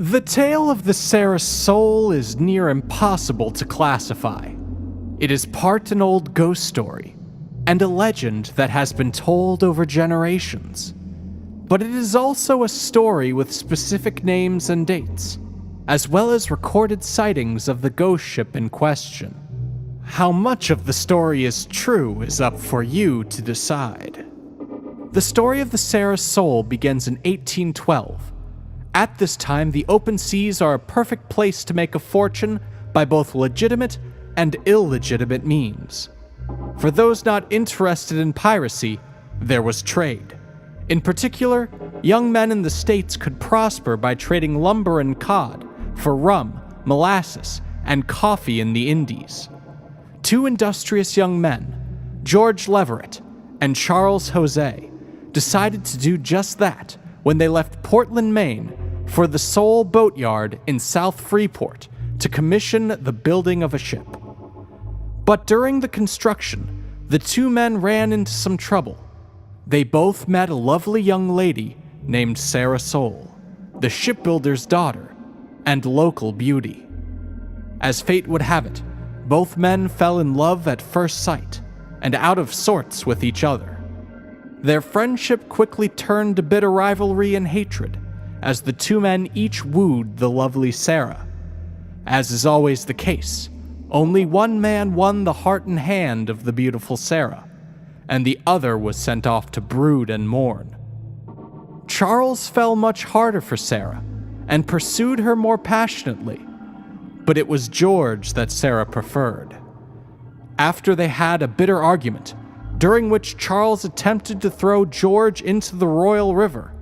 The tale of the soule is near impossible to classify. It is part an old ghost story, and a legend that has been told over generations. But it is also a story with specific names and dates, as well as recorded sightings of the ghost ship in question. How much of the story is true is up for you to decide. The story of the soule begins in 1812. At this time, the open seas are a perfect place to make a fortune by both legitimate and illegitimate means. For those not interested in piracy, there was trade. In particular, young men in the States could prosper by trading lumber and cod for rum, molasses, and coffee in the Indies. Two industrious young men, George Leverett and Charles Jose, decided to do just that when they left Portland, Maine, for the Soule boatyard in South Freeport to commission the building of a ship. But during the construction, the two men ran into some trouble. They both met a lovely young lady named Sarah Soule, the shipbuilder's daughter and local beauty. As fate would have it, both men fell in love at first sight and out of sorts with each other. Their friendship quickly turned to bitter rivalry and hatred, as the two men each wooed the lovely Sarah. As is always the case, only one man won the heart and hand of the beautiful Sarah, and the other was sent off to brood and mourn. Charles fell much harder for Sarah, and pursued her more passionately, but it was George that Sarah preferred. After they had a bitter argument, during which Charles attempted to throw George into the Royal River,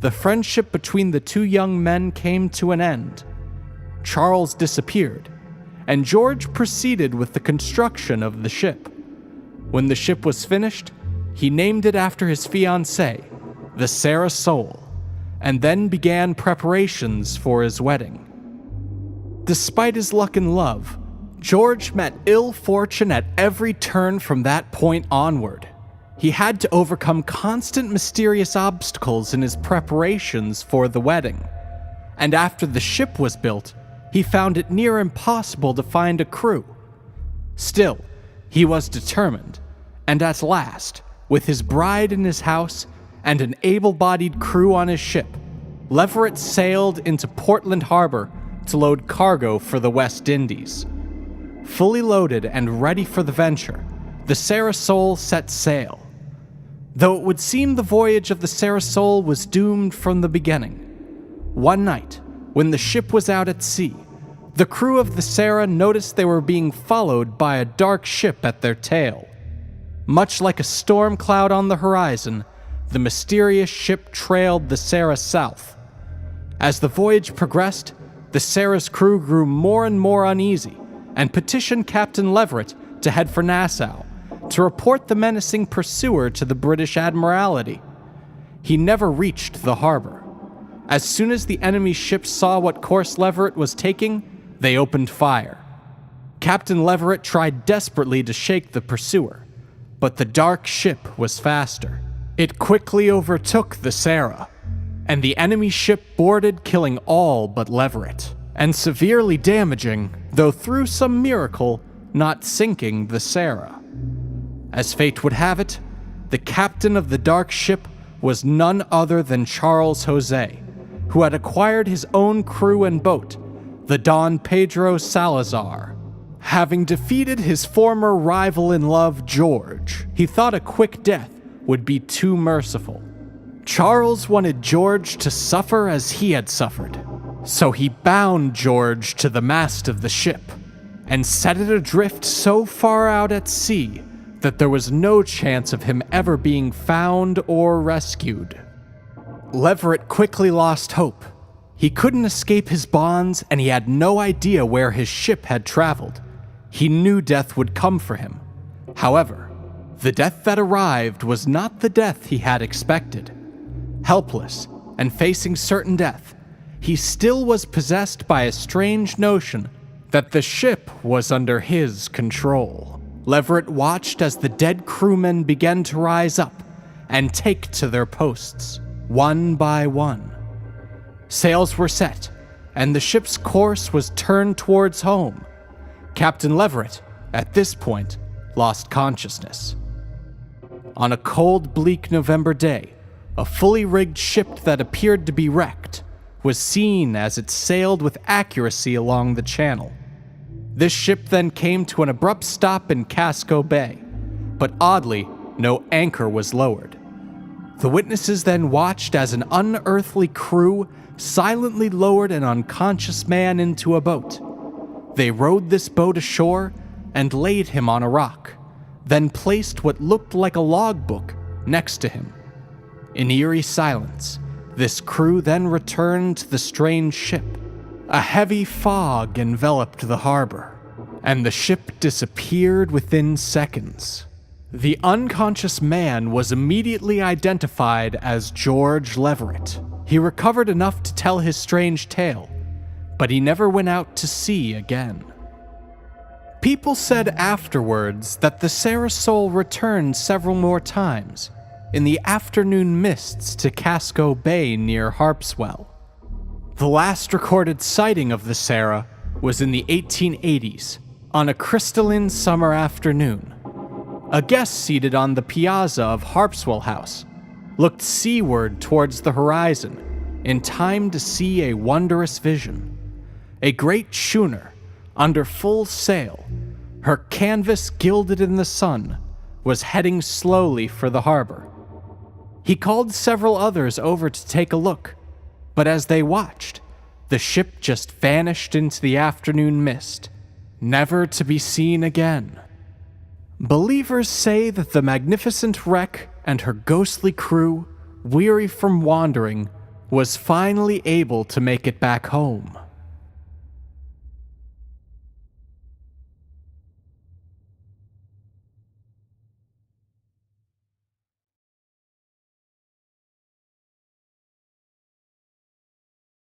the friendship between the two young men came to an end. Charles disappeared, and George proceeded with the construction of the ship. When the ship was finished, he named it after his fiancée, the Soule, and then began preparations for his wedding. Despite his luck in love, George met ill fortune at every turn from that point onward. He had to overcome constant mysterious obstacles in his preparations for the wedding, and after the ship was built, he found it near impossible to find a crew. Still, he was determined, and at last, with his bride in his house and an able-bodied crew on his ship, Leverett sailed into Portland Harbor to load cargo for the West Indies. Fully loaded and ready for the venture, the Soule set sail. Though it would seem the voyage of the Soule was doomed from the beginning. One night, when the ship was out at sea, the crew of the Sarah noticed they were being followed by a dark ship at their tail. Much like a storm cloud on the horizon, the mysterious ship trailed the Sarah south. As the voyage progressed, the Sarah's crew grew more and more uneasy and petitioned Captain Leverett to head for Nassau to report the menacing pursuer to the British Admiralty. He never reached the harbor. As soon as the enemy ships saw what course Leverett was taking, they opened fire. Captain Leverett tried desperately to shake the pursuer, but the dark ship was faster. It quickly overtook the Sarah, and the enemy ship boarded, killing all but Leverett, and severely damaging, though through some miracle, not sinking the Sarah. As fate would have it, the captain of the dark ship was none other than Charles Jose, who had acquired his own crew and boat, the Don Pedro Salazar. Having defeated his former rival in love, George, he thought a quick death would be too merciful. Charles wanted George to suffer as he had suffered, so he bound George to the mast of the ship and set it adrift so far out at sea that there was no chance of him ever being found or rescued. Leverett quickly lost hope. He couldn't escape his bonds, and he had no idea where his ship had traveled. He knew death would come for him. However, the death that arrived was not the death he had expected. Helpless and facing certain death, he still was possessed by a strange notion that the ship was under his control. Leverett watched as the dead crewmen began to rise up and take to their posts, one by one. Sails were set, and the ship's course was turned towards home. Captain Leverett, at this point, lost consciousness. On a cold, bleak November day, a fully rigged ship that appeared to be wrecked was seen as it sailed with accuracy along the channel. This ship then came to an abrupt stop in Casco Bay, but oddly, no anchor was lowered. The witnesses then watched as an unearthly crew silently lowered an unconscious man into a boat. They rowed this boat ashore and laid him on a rock, then placed what looked like a logbook next to him. In eerie silence, this crew then returned to the strange ship. A heavy fog enveloped the harbor, and the ship disappeared within seconds. The unconscious man was immediately identified as George Leverett. He recovered enough to tell his strange tale, but he never went out to sea again. People said afterwards that the Soule returned several more times in the afternoon mists to Casco Bay near Harpswell. The last recorded sighting of the Sarah was in the 1880s on a crystalline summer afternoon. A guest seated on the piazza of Harpswell House looked seaward towards the horizon in time to see a wondrous vision. A great schooner, under full sail, her canvas gilded in the sun, was heading slowly for the harbor. He called several others over to take a look, but as they watched, the ship just vanished into the afternoon mist, never to be seen again. Believers say that the magnificent wreck and her ghostly crew, weary from wandering, was finally able to make it back home.